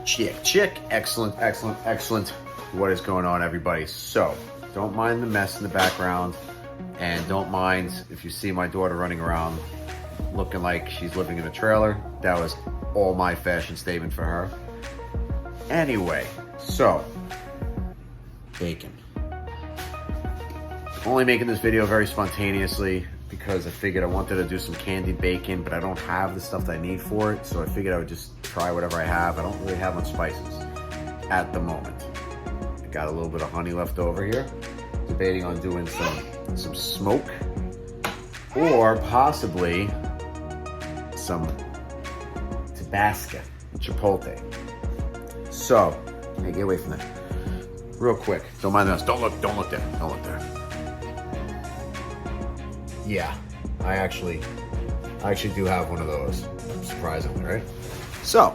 Chick. Excellent. What is going on, everybody? So, don't mind the mess in the background, and don't mind if you see my daughter running around looking like she's living in a trailer. That was all my fashion statement for her. Anyway, so, bacon. Only making this video very spontaneously because I figured I wanted to do some candied bacon, but I don't have the stuff that I need for it, so I figured I would just try whatever I have. I don't really have much spices at the moment. I got a little bit of honey left over here. Debating on doing some smoke or possibly some Tabasco, chipotle. So, hey, get away from that. Real quick, don't mind this. Don't look there. Yeah, I actually do have one of those, surprisingly, right? So,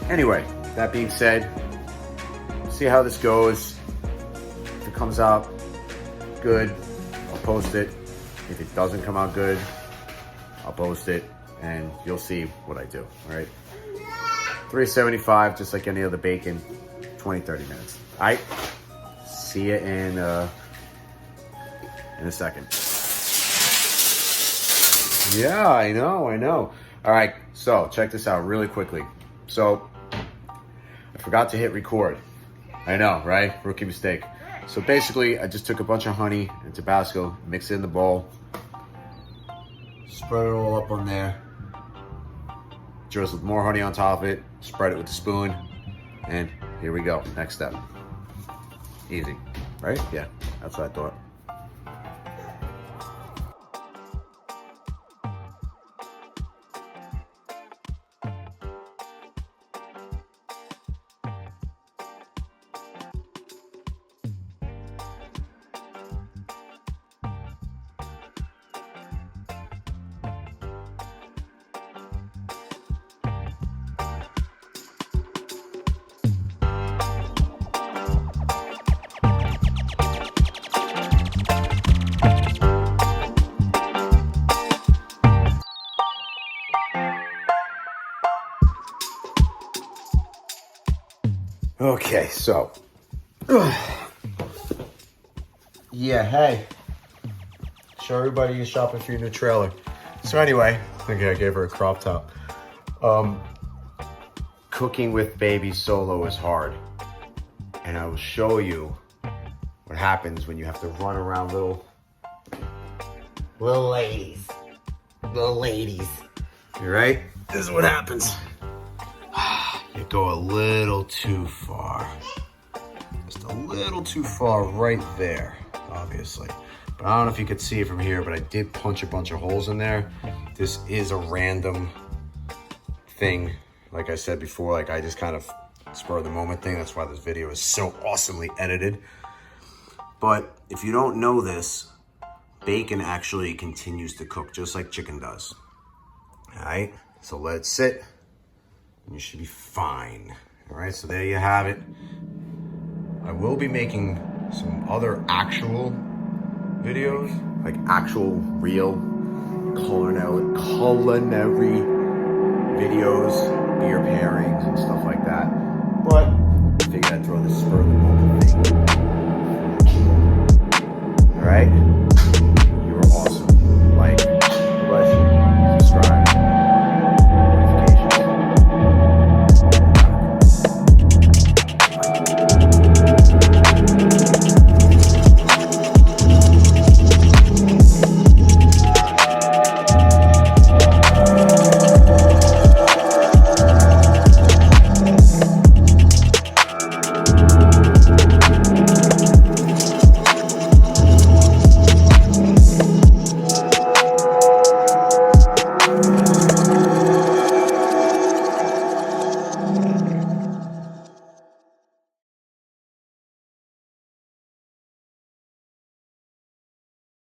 anyway, that being said, see how this goes. If it comes out good, I'll post it. If it doesn't come out good, I'll post it, and you'll see what I do, all right? $3.75, just like any other bacon, 20-30 minutes. All right, see you in a second. Yeah, I know. All right, so check this out really quickly. So, I forgot to hit record. I know, right? Rookie mistake. So basically, I just took a bunch of honey and Tabasco, mixed it in the bowl, spread it all up on there, drizzled more honey on top of it, spread it with the spoon, and here we go. Next step. Easy, right? Yeah, that's what I thought. Okay, so, yeah, hey, show everybody you're shopping for your new trailer. So anyway, I think I gave her a crop top. Cooking with baby solo is hard, and I will show you what happens when you have to run around little ladies. You right? This is what happens. You go a little too far. Just a little too far right there, obviously. But I don't know if you could see it from here, but I did punch a bunch of holes in there. This is a random thing. Like I said before, like I just kind of spur of the moment thing. That's why this video is so awesomely edited. But if you don't know this, bacon actually continues to cook just like chicken does. All right, so let it sit. And you should be fine. All right, so there you have it. I will be making some other actual videos, like actual real culinary videos, beer pairings and stuff like that. But I figured I'd throw this spur of the moment thing. All right.